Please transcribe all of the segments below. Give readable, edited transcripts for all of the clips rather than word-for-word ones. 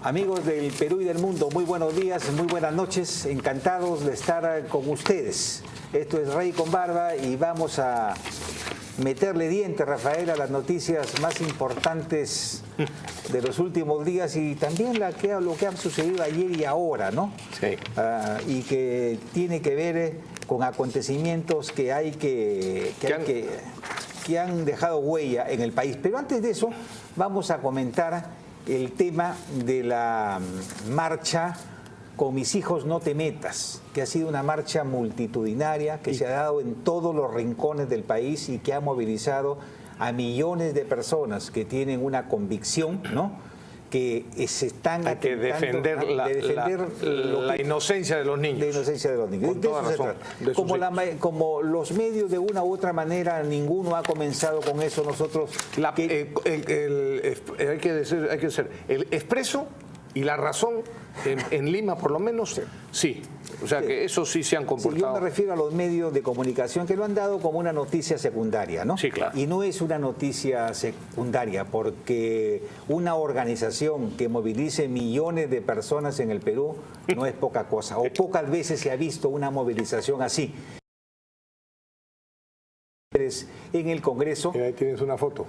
Amigos del Perú y del mundo, muy buenos días, muy buenas noches, encantados de estar con ustedes. Esto es Rey con Barba y vamos a meterle diente, Rafael, a las noticias más importantes de los últimos días y también lo que ha sucedido ayer y ahora, ¿no? Sí. Y que tiene que ver con acontecimientos que han dejado huella en el país. Pero antes de eso, vamos a comentar el tema de la marcha Con mis hijos no te metas, que ha sido una marcha multitudinaria que se ha dado en todos los rincones del país y que ha movilizado a millones de personas que tienen una convicción, ¿no?, que se están Hay que defender la inocencia de los niños. La inocencia de los niños. Con toda razón. Como los medios de una u otra manera, ninguno ha comenzado con eso. Nosotros... hay que decir, el Expreso y La Razón en Lima, por lo menos, sí. O sea, que eso sí se han comportado. Sí, yo me refiero a los medios de comunicación que lo han dado como una noticia secundaria, ¿no? Sí, claro. Y no es una noticia secundaria, porque una organización que movilice millones de personas en el Perú no es poca cosa, o pocas veces se ha visto una movilización así. En el Congreso. Ahí tienes una foto.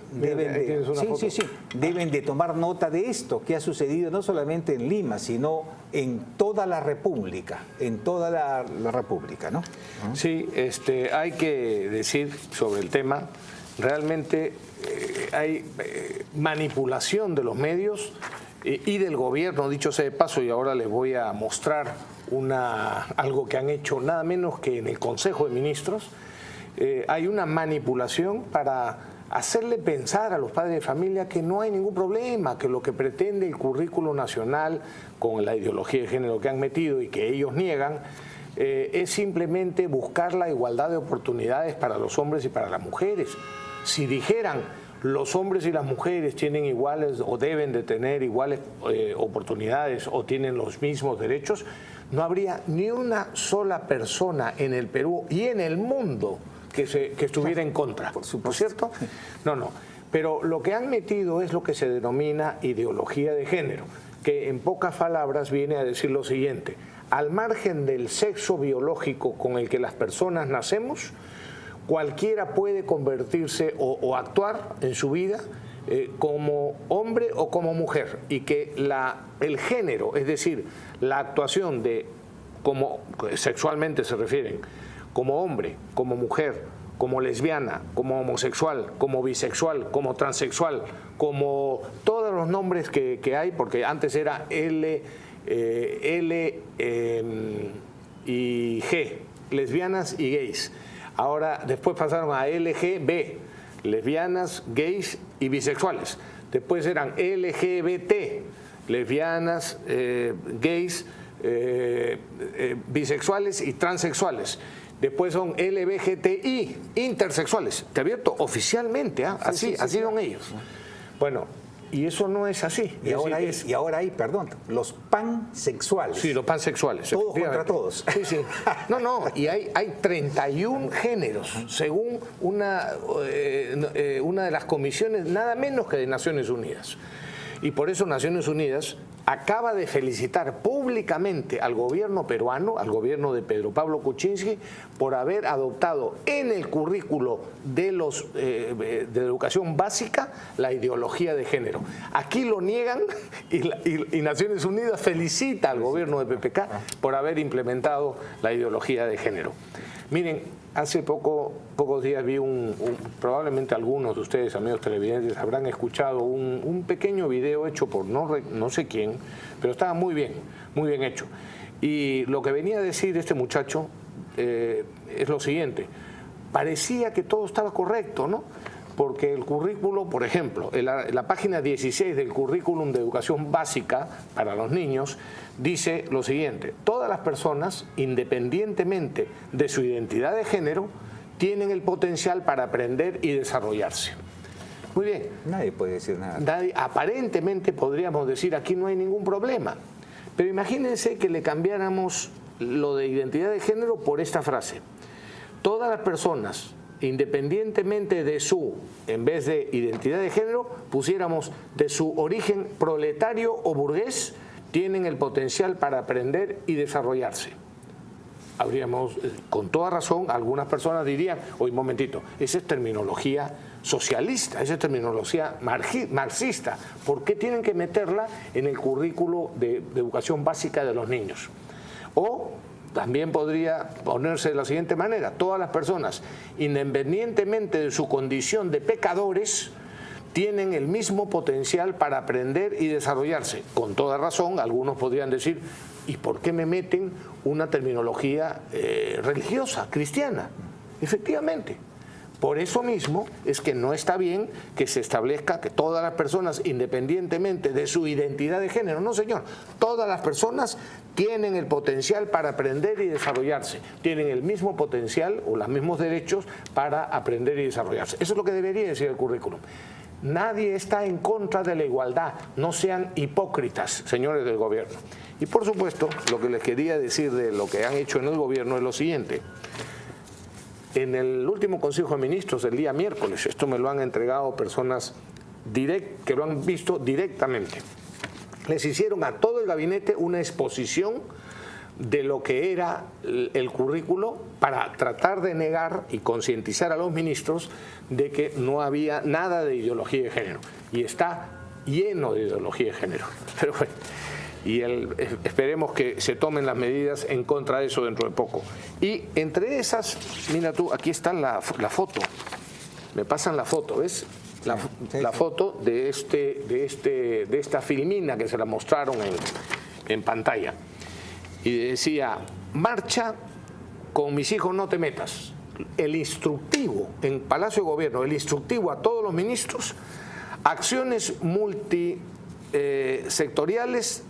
Deben de tomar nota de esto que ha sucedido no solamente en Lima, sino en toda la República, ¿no? Sí, hay que decir sobre el tema, realmente hay manipulación de los medios y del gobierno, dicho sea de paso, y ahora les voy a mostrar algo que han hecho nada menos que en el Consejo de Ministros. Hay una manipulación para hacerle pensar a los padres de familia que no hay ningún problema, que lo que pretende el currículo nacional con la ideología de género que han metido y que ellos niegan, es simplemente buscar la igualdad de oportunidades para los hombres y para las mujeres. Si dijeran los hombres y las mujeres tienen iguales o deben de tener iguales oportunidades o tienen los mismos derechos, no habría ni una sola persona en el Perú y en el mundo que estuviera en contra, ¿no es cierto? No. Pero lo que han metido es lo que se denomina ideología de género, que en pocas palabras viene a decir lo siguiente: al margen del sexo biológico con el que las personas nacemos, cualquiera puede convertirse o actuar en su vida como hombre o como mujer, y que el género, es decir, la actuación de como sexualmente se refieren, como hombre, como mujer, como lesbiana, como homosexual, como bisexual, como transexual, como todos los nombres que hay, porque antes era L y G, lesbianas y gays. Ahora, después pasaron a LGB, lesbianas, gays y bisexuales. Después eran LGBT, lesbianas, gays, bisexuales y transexuales. Después son LGBTI, intersexuales. Te advierto, oficialmente, así son ellos. Bueno, y eso no es así. Y ahora hay, los pansexuales. Sí, los pansexuales. Todos contra todos. Sí. No, y hay 31 géneros, según una de las comisiones, nada menos que de Naciones Unidas. Y por eso Naciones Unidas acaba de felicitar públicamente al gobierno peruano, al gobierno de Pedro Pablo Kuczynski, por haber adoptado en el currículo de educación básica la ideología de género. Aquí lo niegan y Naciones Unidas felicita al gobierno de PPK por haber implementado la ideología de género. Miren, hace pocos días vi probablemente algunos de ustedes, amigos televidentes, habrán escuchado un pequeño video hecho por no sé quién, pero estaba muy bien hecho. Y lo que venía a decir este muchacho es lo siguiente: parecía que todo estaba correcto, ¿no? Porque el currículo, por ejemplo, la página 16 del currículum de educación básica para los niños dice lo siguiente: todas las personas, independientemente de su identidad de género, tienen el potencial para aprender y desarrollarse. Muy bien. Nadie puede decir nada. Aparentemente podríamos decir aquí no hay ningún problema. Pero imagínense que le cambiáramos lo de identidad de género por esta frase: todas las personas, independientemente de en vez de identidad de género, pusiéramos de su origen proletario o burgués, tienen el potencial para aprender y desarrollarse. Habríamos, con toda razón, algunas personas dirían, oye, un momentito, esa es terminología socialista, esa es terminología marxista. ¿Por qué tienen que meterla en el currículo de educación básica de los niños? O también podría ponerse de la siguiente manera: todas las personas, independientemente de su condición de pecadores, tienen el mismo potencial para aprender y desarrollarse. Con toda razón, algunos podrían decir, ¿y por qué me meten una terminología religiosa, cristiana? Efectivamente. Por eso mismo es que no está bien que se establezca que todas las personas, independientemente de su identidad de género, no señor, todas las personas tienen el potencial para aprender y desarrollarse, tienen el mismo potencial o los mismos derechos para aprender y desarrollarse. Eso es lo que debería decir el currículum. Nadie está en contra de la igualdad, no sean hipócritas, señores del gobierno. Y por supuesto, lo que les quería decir de lo que han hecho en el gobierno es lo siguiente. En el último Consejo de Ministros, el día miércoles, esto me lo han entregado personas que lo han visto directamente, les hicieron a todo el gabinete una exposición de lo que era el currículo para tratar de negar y concientizar a los ministros de que no había nada de ideología de género. Y está lleno de ideología de género. Pero bueno, y esperemos que se tomen las medidas en contra de eso dentro de poco. Y entre esas, mira tú, aquí está la foto. Me pasan la foto, ¿ves? La foto de esta filmina que se la mostraron en pantalla. Y decía, marcha con mis hijos no te metas. El instructivo en Palacio de Gobierno, el instructivo a todos los ministros, acciones multisectoriales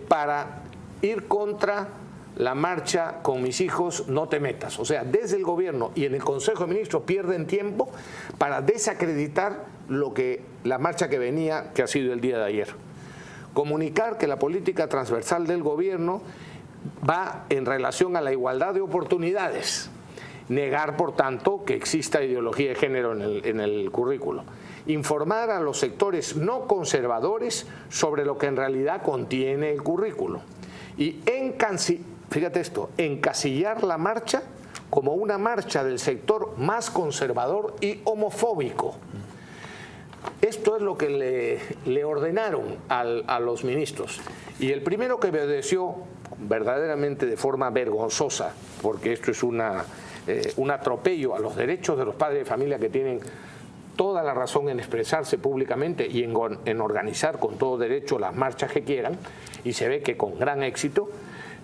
para ir contra la marcha con mis hijos no te metas. O sea, desde el gobierno y en el Consejo de Ministros pierden tiempo para desacreditar la marcha que venía, que ha sido el día de ayer. Comunicar que la política transversal del gobierno va en relación a la igualdad de oportunidades. Negar, por tanto, que exista ideología de género en el currículo. Informar a los sectores no conservadores sobre lo que en realidad contiene el currículo. Y fíjate esto, encasillar la marcha como una marcha del sector más conservador y homofóbico. Esto es lo que le ordenaron a los ministros. Y el primero que obedeció verdaderamente de forma vergonzosa, porque esto es un atropello a los derechos de los padres de familia que tienen toda la razón en expresarse públicamente y en organizar con todo derecho las marchas que quieran, y se ve que con gran éxito.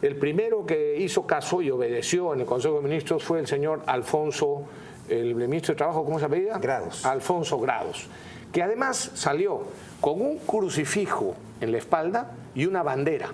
El primero que hizo caso y obedeció en el Consejo de Ministros fue el señor Alfonso, el ministro de Trabajo, ¿cómo se apellida? Grados. Alfonso Grados, que además salió con un crucifijo en la espalda y una bandera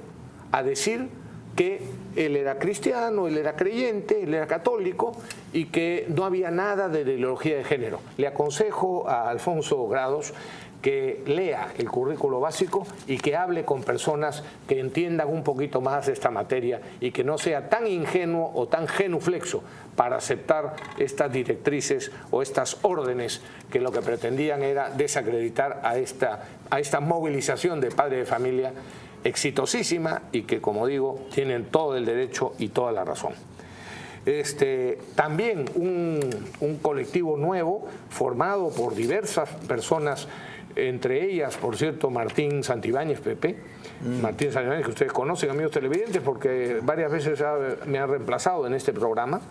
a decir que él era cristiano, él era creyente, él era católico y que no había nada de ideología de género. Le aconsejo a Alfonso Grados que lea el currículo básico y que hable con personas que entiendan un poquito más de esta materia y que no sea tan ingenuo o tan genuflexo para aceptar estas directrices o estas órdenes que lo que pretendían era desacreditar a esta movilización de padres de familia exitosísima y que, como digo, tienen todo el derecho y toda la razón. También un colectivo nuevo formado por diversas personas, entre ellas, por cierto, Martín Santibáñez, Pepe, Martín Santibáñez, que ustedes conocen, amigos televidentes, porque varias veces me ha reemplazado en este programa,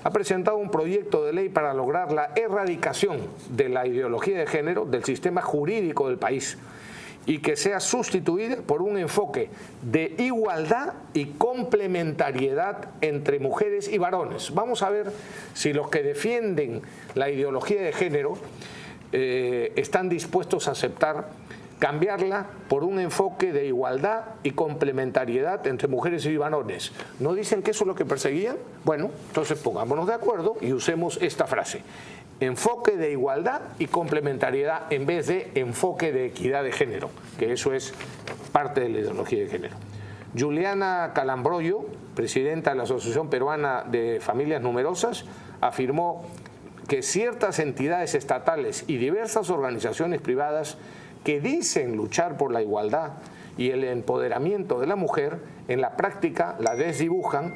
ha presentado un proyecto de ley para lograr la erradicación de la ideología de género del sistema jurídico del país y que sea sustituida por un enfoque de igualdad y complementariedad entre mujeres y varones. Vamos a ver si los que defienden la ideología de género están dispuestos a aceptar cambiarla por un enfoque de igualdad y complementariedad entre mujeres y varones. ¿No dicen que eso es lo que perseguían? Bueno, entonces pongámonos de acuerdo y usemos esta frase. Enfoque de igualdad y complementariedad en vez de enfoque de equidad de género, que eso es parte de la ideología de género. Juliana Calambroyo, presidenta de la Asociación Peruana de Familias Numerosas, afirmó que ciertas entidades estatales y diversas organizaciones privadas que dicen luchar por la igualdad y el empoderamiento de la mujer, en la práctica la desdibujan,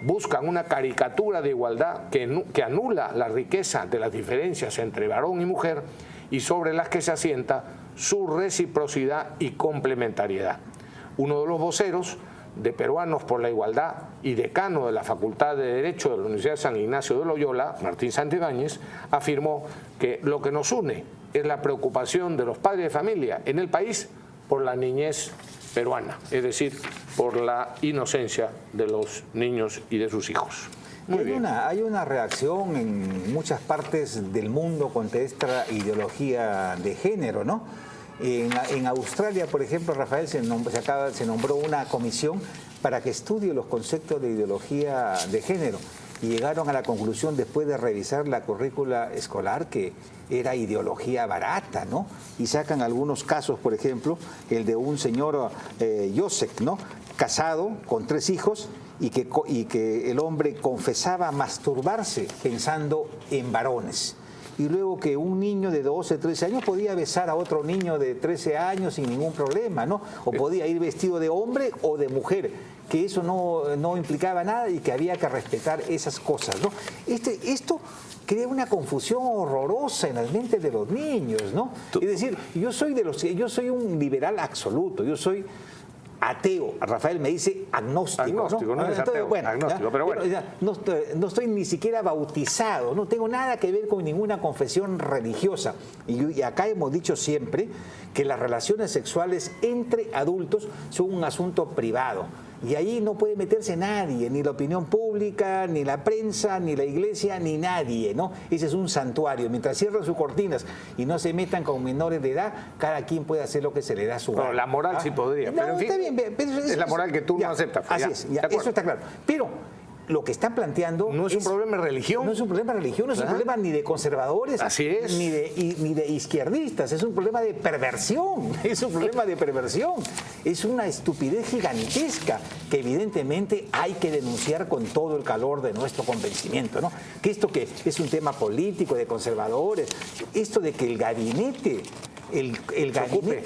buscan una caricatura de igualdad que anula la riqueza de las diferencias entre varón y mujer y sobre las que se asienta su reciprocidad y complementariedad. Uno de los voceros de Peruanos por la Igualdad y decano de la Facultad de Derecho de la Universidad de San Ignacio de Loyola, Martín Santibáñez, afirmó que lo que nos une es la preocupación de los padres de familia en el país por la niñez peruana, es decir, por la inocencia de los niños y de sus hijos. Hay una reacción en muchas partes del mundo contra esta ideología de género, ¿no? En Australia, por ejemplo, Rafael, se nombró una comisión para que estudie los conceptos de ideología de género y llegaron a la conclusión, después de revisar la currícula escolar, que era ideología barata, ¿no? Y sacan algunos casos, por ejemplo, el de un señor Josek, ¿no?, casado con 3 hijos y que el hombre confesaba masturbarse pensando en varones. Y luego que un niño de 12, 13 años podía besar a otro niño de 13 años sin ningún problema, ¿no? O podía ir vestido de hombre o de mujer, que eso no implicaba nada y que había que respetar esas cosas, ¿no? Esto crea una confusión horrorosa en las mentes de los niños, ¿no? Es decir, yo soy un liberal absoluto, yo soy ateo. Rafael me dice agnóstico. Agnóstico, no es ateo, bueno, agnóstico, pero bueno. No estoy ni siquiera bautizado, no tengo nada que ver con ninguna confesión religiosa. Y acá hemos dicho siempre que las relaciones sexuales entre adultos son un asunto privado. Y ahí no puede meterse nadie, ni la opinión pública, ni la prensa, ni la iglesia, ni nadie, ¿no? Ese es un santuario. Mientras cierran sus cortinas y no se metan con menores de edad, cada quien puede hacer lo que se le da a su gana. La moral sí podría, pero en fin, está bien, pero es la moral que tú no aceptas. Así es, eso está claro. Pero lo que están planteando no es un problema de religión. No es un problema de religión, no es un problema ni de conservadores, así es, ni de izquierdistas, es un problema de perversión, es un problema de perversión, es una estupidez gigantesca que evidentemente hay que denunciar con todo el calor de nuestro convencimiento, ¿no? Que esto que es un tema político, de conservadores, esto de que el gabinete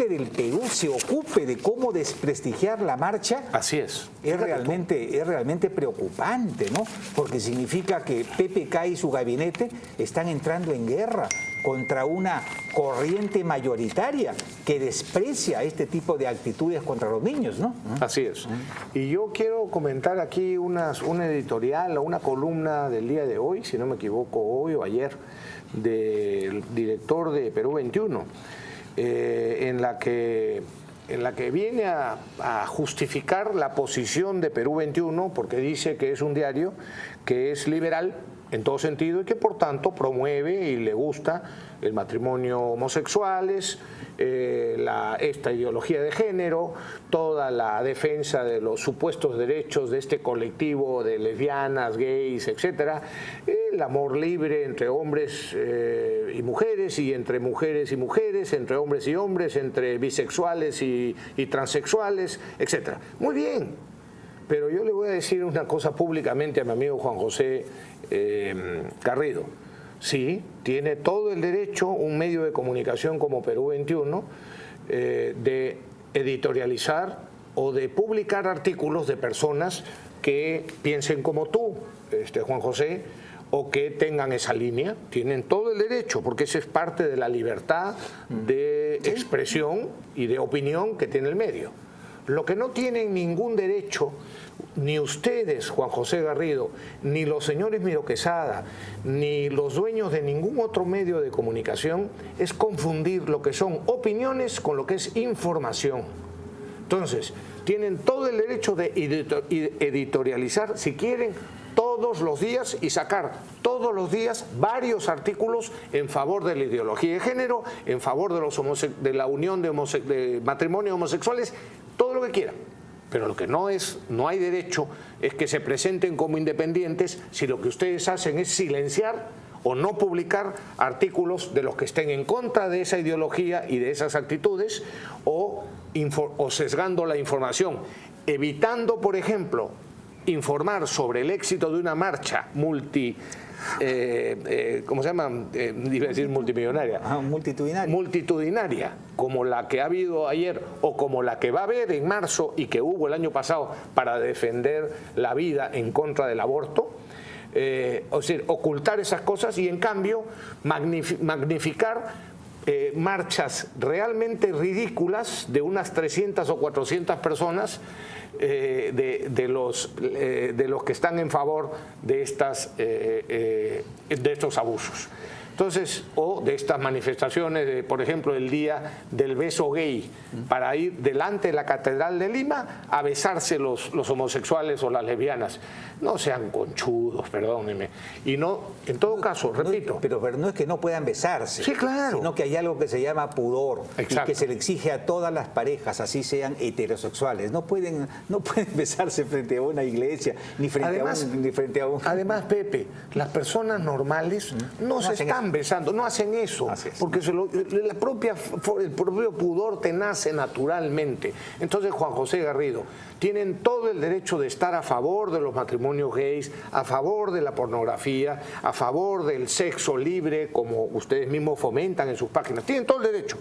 del Perú se ocupe de cómo desprestigiar la marcha. Así es. Es realmente preocupante, ¿no? Porque significa que PPK y su gabinete están entrando en guerra contra una corriente mayoritaria que desprecia este tipo de actitudes contra los niños, ¿no? Así es. Y yo quiero comentar aquí una editorial o una columna del día de hoy, si no me equivoco, hoy o ayer, del director de Perú 21. En la que viene a justificar la posición de Perú 21, porque dice que es un diario que es liberal en todo sentido y que por tanto promueve y le gusta el matrimonio homosexuales, esta ideología de género, toda la defensa de los supuestos derechos de este colectivo de lesbianas, gays, etcétera, el amor libre entre hombres y mujeres, y entre mujeres y mujeres, entre hombres y hombres, entre bisexuales y transexuales, etcétera. Muy bien, pero yo le voy a decir una cosa públicamente a mi amigo Juan José Garrido. Sí, tiene todo el derecho un medio de comunicación como Perú 21 de editorializar o de publicar artículos de personas que piensen como tú, Juan José, o que tengan esa línea. Tienen todo el derecho, porque esa es parte de la libertad de expresión y de opinión que tiene el medio. Lo que no tienen ningún derecho, ni ustedes, Juan José Garrido, ni los señores Miro Quesada, ni los dueños de ningún otro medio de comunicación, es confundir lo que son opiniones con lo que es información. Entonces, tienen todo el derecho de editorializar, si quieren, todos los días y sacar todos los días varios artículos en favor de la ideología de género, en favor de la unión de matrimonios homosexuales, todo lo que quieran. Pero lo que no hay derecho es que se presenten como independientes si lo que ustedes hacen es silenciar o no publicar artículos de los que estén en contra de esa ideología y de esas actitudes, o sesgando la información, evitando, por ejemplo, informar sobre el éxito de una marcha ¿cómo se llama? Iba a decir multimillonaria. Multitudinaria. Multitudinaria, como la que ha habido ayer o como la que va a haber en marzo y que hubo el año pasado para defender la vida en contra del aborto. O sea, ocultar esas cosas y en cambio magnificar marchas realmente ridículas de unas 300 o 400 personas de los que están en favor de estos abusos. Entonces, o de estas manifestaciones, por ejemplo, el día del beso gay, para ir delante de la Catedral de Lima a besarse los homosexuales o las lesbianas. No sean conchudos, perdónenme. Y no, en todo caso, repito. Pero no es que no puedan besarse, sí, claro, sino que hay algo que se llama pudor. Exacto. Y que se le exige a todas las parejas, así sean heterosexuales. No pueden besarse frente a una iglesia, ni frente a un... Además, Pepe, las personas normales no se están besando, no hacen eso, porque el propio pudor te nace naturalmente. Entonces, Juan José Garrido, tienen todo el derecho de estar a favor de los matrimonios gays, a favor de la pornografía, a favor del sexo libre, como ustedes mismos fomentan en sus páginas. Tienen todo el derecho.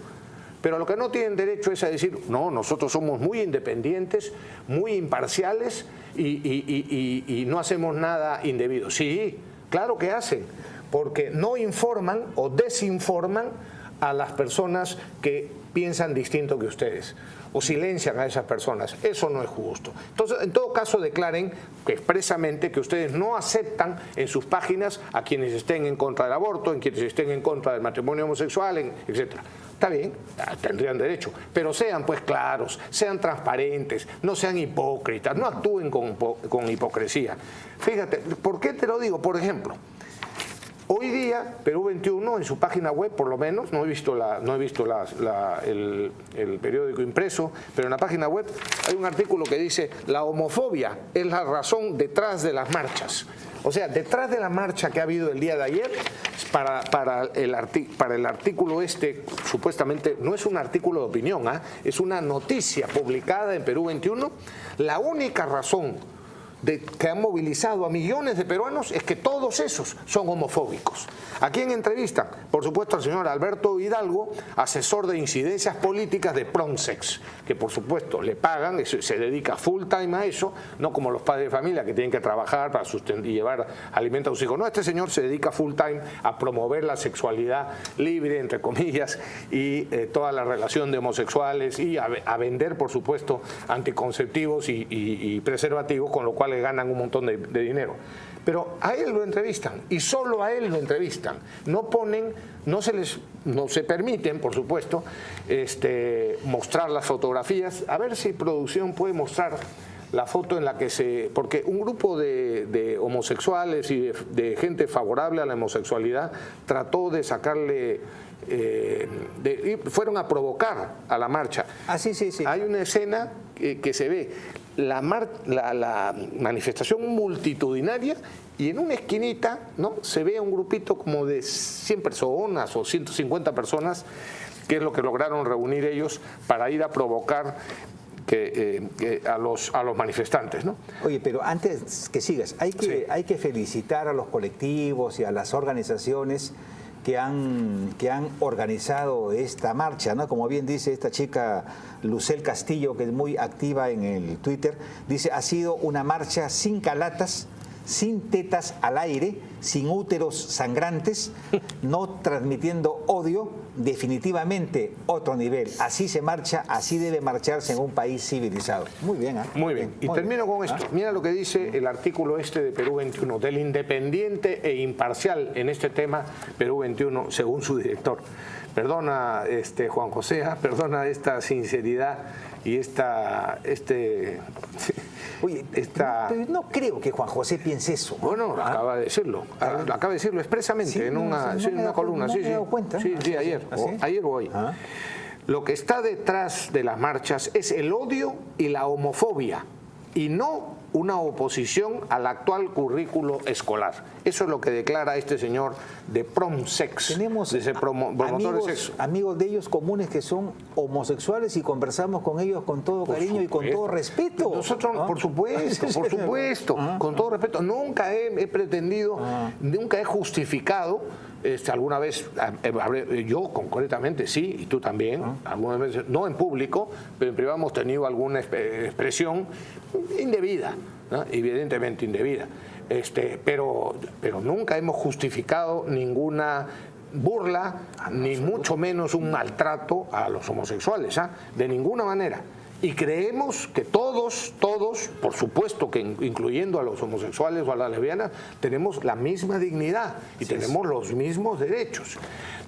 Pero lo que no tienen derecho es a decir, no, nosotros somos muy independientes, muy imparciales y no hacemos nada indebido. Sí, claro que hacen, porque no informan o desinforman a las personas que piensan distinto que ustedes, o silencian a esas personas. Eso no es justo. Entonces, en todo caso, declaren expresamente que ustedes no aceptan en sus páginas a quienes estén en contra del aborto, en quienes estén en contra del matrimonio homosexual, etc. Está bien, tendrían derecho, pero sean pues claros, sean transparentes, no sean hipócritas, no actúen con hipocresía. Fíjate, ¿por qué te lo digo? Por ejemplo, hoy día, Perú 21, en su página web, por lo menos, no he visto el periódico impreso, pero en la página web hay un artículo que dice: la homofobia es la razón detrás de las marchas. O sea, detrás de la marcha que ha habido el día de ayer, para el artículo supuestamente, no es un artículo de opinión, es una noticia publicada en Perú 21, la única razón que han movilizado a millones de peruanos es que todos esos son homofóbicos. ¿A quién entrevistan? Por supuesto al señor Alberto Hidalgo, asesor de incidencias políticas de Pronsex, que por supuesto le pagan, se dedica full time a eso, no como los padres de familia que tienen que trabajar para sustentar y llevar alimento a sus hijos. No, este señor se dedica full time a promover la sexualidad libre, entre comillas, y toda la relación de homosexuales y a vender, por supuesto, anticonceptivos y preservativos, con lo cual le ganan un montón de dinero. Pero a él lo entrevistan y solo a él lo entrevistan. No se permiten, por supuesto, mostrar las fotografías. A ver si producción puede mostrar la foto en la que porque un grupo de homosexuales y de gente favorable a la homosexualidad trató de sacarle... y fueron a provocar a la marcha. Sí. Hay una escena que se ve la manifestación multitudinaria y en una esquinita, ¿no?, se ve un grupito como de 100 personas o 150 personas, que es lo que lograron reunir ellos para ir a provocar a los manifestantes, ¿no? Oye, pero antes que sigas, hay que felicitar a los colectivos y a las organizaciones que han organizado esta marcha, ¿no? Como bien dice esta chica Lucel Castillo, que es muy activa en el Twitter, dice: ha sido una marcha sin calatas, sin tetas al aire, sin úteros sangrantes, no transmitiendo odio, definitivamente otro nivel. Así se marcha, así debe marcharse en un país civilizado. Muy bien, ¿eh? Muy bien. Y termino con esto. Mira lo que dice el artículo de Perú 21, del independiente e imparcial en este tema, Perú 21, según su director. Perdona, Juan José, perdona esta sinceridad y Oye, pero no creo que Juan José piense eso. Bueno, acaba de decirlo. Acaba de decirlo expresamente en una columna. No me he dado cuenta. Sí, ayer. Ayer o hoy. Lo que está detrás de las marchas es el odio y la homofobia. y no una oposición al actual currículo escolar. Eso es lo que declara este señor de Promsex. Tenemos de ese promotor de sexo. amigos de ellos comunes que son homosexuales y conversamos con ellos con todo cariño y con todo respeto. Nosotros, ¿no? por supuesto, con todo respeto. Nunca he pretendido, nunca he justificado. Alguna vez, yo concretamente sí, y tú también, algunas veces, no en público, pero en privado hemos tenido alguna expresión indebida, ¿no? Evidentemente indebida, pero nunca hemos justificado ninguna burla, ni mucho menos un maltrato a los homosexuales, de ninguna manera. Y creemos que todos, por supuesto que incluyendo a los homosexuales o a las lesbianas, tenemos la misma dignidad y tenemos los mismos derechos.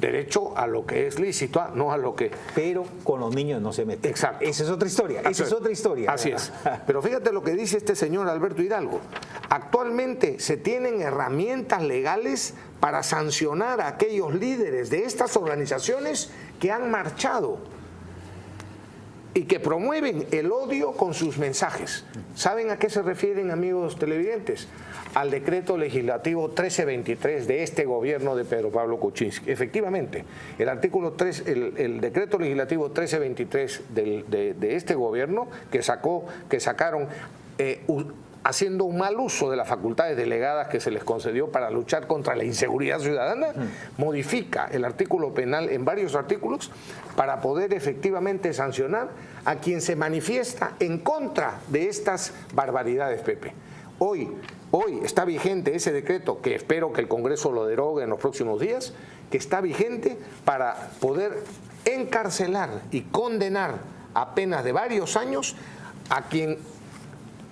Derecho a lo que es lícito, no a lo que... Pero con los niños no se mete. Exacto. Esa es otra historia, esa es otra historia. Así es. Pero fíjate lo que dice este señor Alberto Hidalgo. Actualmente se tienen herramientas legales para sancionar a aquellos líderes de estas organizaciones que han marchado y que promueven el odio con sus mensajes. ¿Saben a qué se refieren, amigos televidentes? Al decreto legislativo 1323 de este gobierno de Pedro Pablo Kuczynski. Efectivamente, el artículo 3, el decreto legislativo 1323 de este gobierno que sacaron haciendo un mal uso de las facultades delegadas que se les concedió para luchar contra la inseguridad ciudadana, modifica el artículo penal en varios artículos para poder efectivamente sancionar a quien se manifiesta en contra de estas barbaridades, Pepe. Hoy está vigente ese decreto, que espero que el Congreso lo derogue en los próximos días, que está vigente para poder encarcelar y condenar a penas de varios años a quien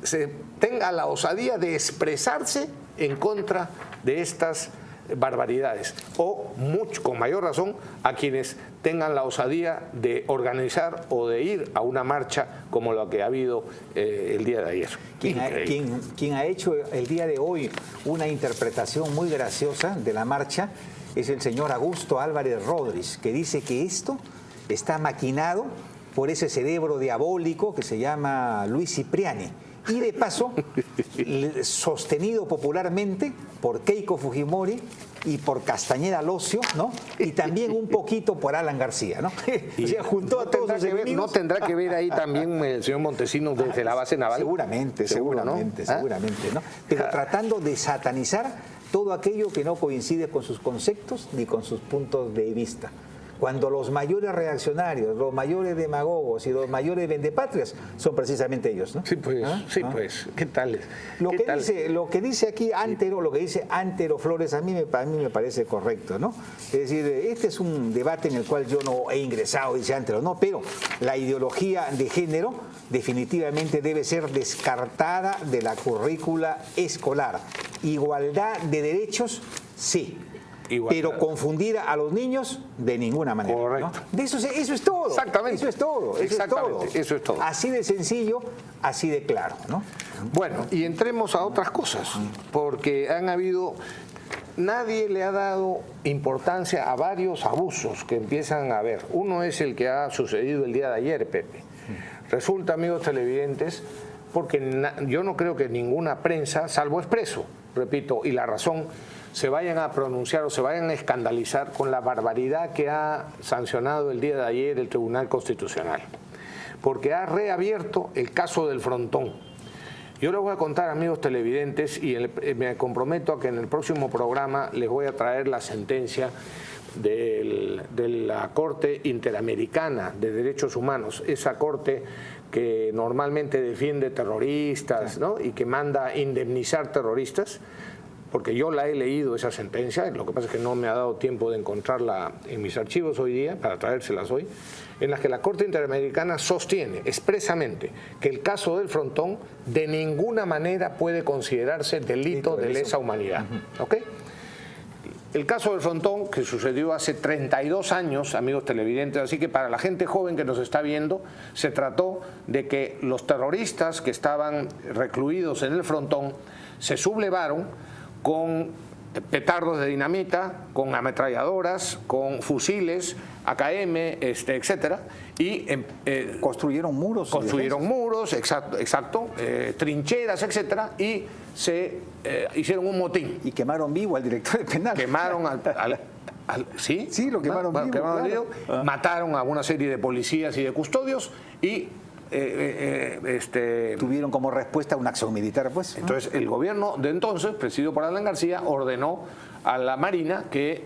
se tenga la osadía de expresarse en contra de estas barbaridades, o con mayor razón a quienes tengan la osadía de organizar o de ir a una marcha como la que ha habido el día de ayer. Quien ha hecho el día de hoy una interpretación muy graciosa de la marcha es el señor Augusto Álvarez Rodríguez, que dice que esto está maquinado por ese cerebro diabólico que se llama Luis Cipriani. Y de paso, sostenido popularmente por Keiko Fujimori y por Castañeda Locio, ¿no? Y también un poquito por Alan García, ¿no? O sea, juntó a todos sus enemigos. ¿No tendrá que ver ahí también el señor Montesinos desde la base naval? Seguramente, seguramente, ¿no? Pero tratando de satanizar todo aquello que no coincide con sus conceptos ni con sus puntos de vista. Cuando los mayores reaccionarios, los mayores demagogos y los mayores vendepatrias son precisamente ellos, ¿no? Sí, pues, ¿qué tal? Lo que dice aquí Antero, lo que dice Antero Flores, a mí me parece correcto, ¿no? Es decir, este es un debate en el cual yo no he ingresado, dice Antero, no, pero la ideología de género definitivamente debe ser descartada de la currícula escolar. Igualdad de derechos, sí. Igualdad. Pero confundir a los niños de ninguna manera. Correcto. ¿No? Eso es todo. Exactamente. Eso es todo. Eso es todo. Así de sencillo, así de claro, ¿no? Bueno, y entremos a otras cosas, porque nadie le ha dado importancia a varios abusos que empiezan a haber. Uno es el que ha sucedido el día de ayer, Pepe. Resulta, amigos televidentes, porque yo no creo que ninguna prensa, salvo Expreso, repito, y La Razón, se vayan a pronunciar o se vayan a escandalizar con la barbaridad que ha sancionado el día de ayer el Tribunal Constitucional, porque ha reabierto el caso del Frontón. Yo les voy a contar, amigos televidentes, y me comprometo a que en el próximo programa les voy a traer la sentencia de la Corte Interamericana de Derechos Humanos, esa corte que normalmente defiende terroristas, ¿no? Y que manda a indemnizar terroristas, porque yo la he leído esa sentencia, lo que pasa es que no me ha dado tiempo de encontrarla en mis archivos hoy día, para traérselas hoy, en las que la Corte Interamericana sostiene expresamente que el caso del Frontón de ninguna manera puede considerarse delito de lesa humanidad. ¿Ok? El caso del Frontón, que sucedió hace 32 años, amigos televidentes, así que para la gente joven que nos está viendo, se trató de que los terroristas que estaban recluidos en el Frontón se sublevaron con petardos de dinamita, con ametralladoras, con fusiles AKM, etcétera, y construyeron muros. Exacto, trincheras, etcétera, y se hicieron un motín. Y quemaron vivo al director del penal. Quemaron ¿sí? Sí, lo quemaron vivo, claro. Mataron a una serie de policías y de custodios y tuvieron como respuesta una acción militar, pues. Entonces el gobierno de entonces, presidido por Alan García, ordenó a la Marina que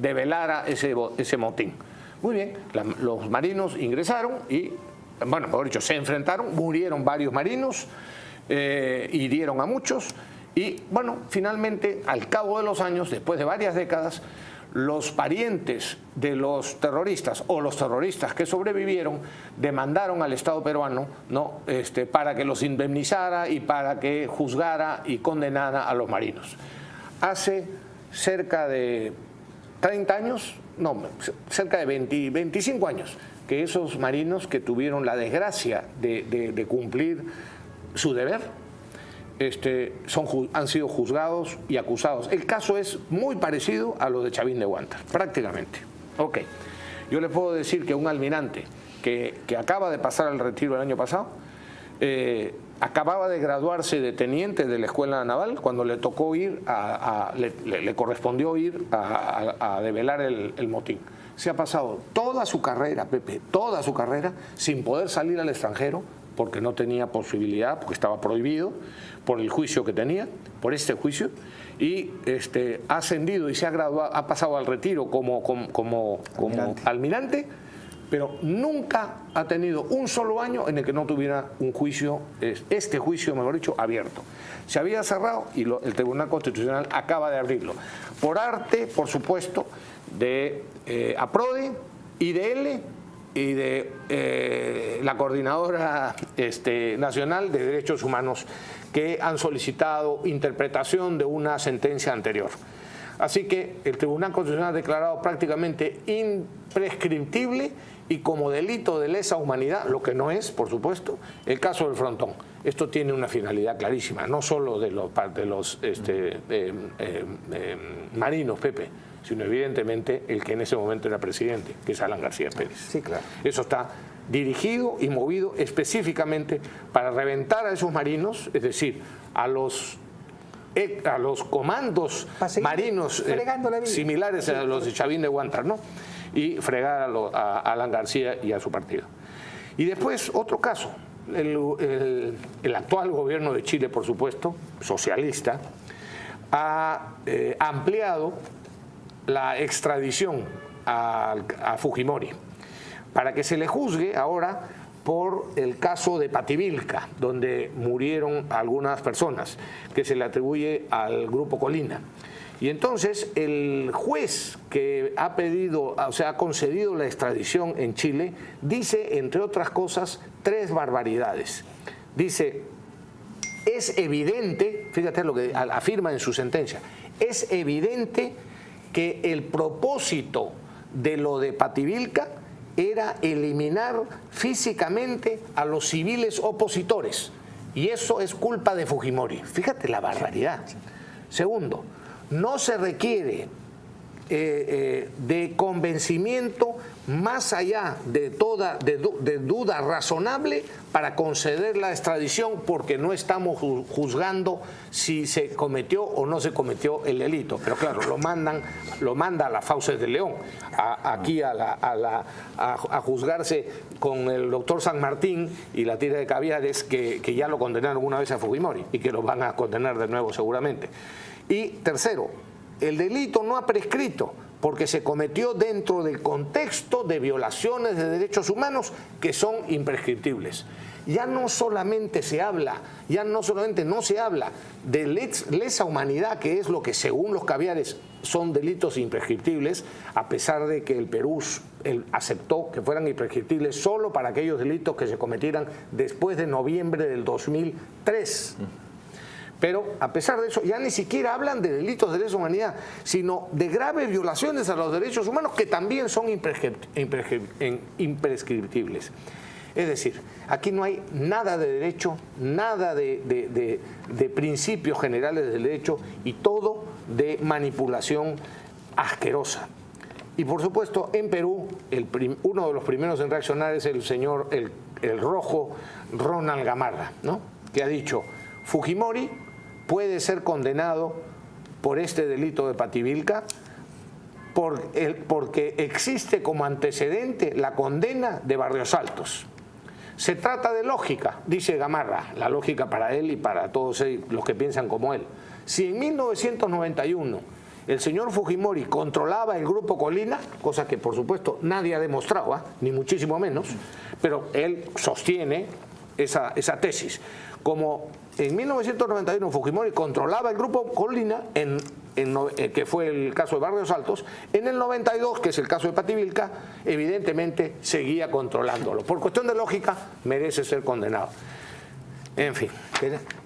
develara ese motín. Muy bien, los marinos ingresaron y, bueno, mejor dicho, se enfrentaron, murieron varios marinos, hirieron a muchos y, bueno, finalmente, al cabo de los años, después de varias décadas, los parientes de los terroristas o los terroristas que sobrevivieron demandaron al Estado peruano, ¿no?, para que los indemnizara y para que juzgara y condenara a los marinos. Hace cerca de 30 años, no, cerca de 25 años, que esos marinos que tuvieron la desgracia de cumplir su deber, han sido juzgados y acusados. El caso es muy parecido a lo de Chavín de Huántar, prácticamente. Ok, yo le puedo decir que un almirante que acaba de pasar al retiro el año pasado, acababa de graduarse de teniente de la Escuela Naval cuando le tocó ir le correspondió ir a develar el motín. Se ha pasado toda su carrera, Pepe, toda su carrera, sin poder salir al extranjero, porque no tenía posibilidad, porque estaba prohibido por el juicio que tenía, por este juicio, y ha ascendido y se ha graduado, ha pasado al retiro como almirante, pero nunca ha tenido un solo año en el que no tuviera un juicio, este juicio, mejor dicho, abierto. Se había cerrado y el Tribunal Constitucional acaba de abrirlo. Por arte, por supuesto, de APRODE, IDL y de la Coordinadora Nacional de Derechos Humanos, que han solicitado interpretación de una sentencia anterior. Así que el Tribunal Constitucional ha declarado prácticamente imprescriptible y como delito de lesa humanidad, lo que no es, por supuesto, el caso del Frontón. Esto tiene una finalidad clarísima, no solo de los marinos, Pepe, sino evidentemente el que en ese momento era presidente, que es Alan García Pérez. Sí, claro. Eso está dirigido y movido específicamente para reventar a esos marinos, es decir, a los comandos marinos similares a los de Chavín de Huántar, ¿no?, y fregar a Alan García y a su partido. Y después, otro caso, el actual gobierno de Chile, por supuesto, socialista, ha ampliado la extradición a Fujimori para que se le juzgue ahora por el caso de Pativilca, donde murieron algunas personas, que se le atribuye al Grupo Colina. Y entonces el juez que ha pedido, o sea, ha concedido la extradición en Chile, dice, entre otras cosas, 3 barbaridades. Dice, es evidente, fíjate lo que afirma en su sentencia, es evidente que el propósito de lo de Pativilca era eliminar físicamente a los civiles opositores. Y eso es culpa de Fujimori. Fíjate la barbaridad. Segundo, no se requiere de convencimiento más allá de toda duda razonable para conceder la extradición, porque no estamos juzgando si se cometió o no se cometió el delito. Pero claro, lo manda a las fauces de León, aquí a juzgarse con el doctor San Martín y la tira de caviares que ya lo condenaron una vez a Fujimori y que lo van a condenar de nuevo seguramente. Y tercero, el delito no ha prescrito porque se cometió dentro del contexto de violaciones de derechos humanos que son imprescriptibles. Ya no solamente no se habla de lesa humanidad, que es lo que según los caviares son delitos imprescriptibles, a pesar de que el Perú aceptó que fueran imprescriptibles solo para aquellos delitos que se cometieran después de noviembre del 2003. Pero a pesar de eso, ya ni siquiera hablan de delitos de lesa humanidad, sino de graves violaciones a los derechos humanos que también son imprescriptibles. Es decir, aquí no hay nada de derecho, nada de principios generales del derecho y todo de manipulación asquerosa. Y por supuesto, en Perú, uno de los primeros en reaccionar es el señor, el rojo Ronald Gamarra, ¿no? Que ha dicho, Fujimori puede ser condenado por este delito de Pativilca porque existe como antecedente la condena de Barrios Altos. Se trata de lógica, dice Gamarra, la lógica para él y para todos los que piensan como él. Si en 1991 el señor Fujimori controlaba el Grupo Colina, cosa que por supuesto nadie ha demostrado, ni muchísimo menos, pero él sostiene esa tesis. Como en 1991 Fujimori controlaba el Grupo Colina, que fue el caso de Barrios Altos, en el 92, que es el caso de Pativilca, evidentemente seguía controlándolo. Por cuestión de lógica, merece ser condenado. En fin,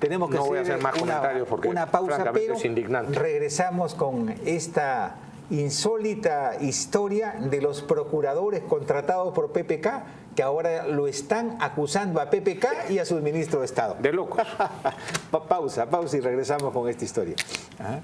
tenemos que no voy a hacer más comentarios porque una pausa, francamente pero es indignante. Regresamos con esta insólita historia de los procuradores contratados por PPK, que ahora lo están acusando a PPK y a su ministro de Estado. De locos. Pausa y regresamos con esta historia. Ajá.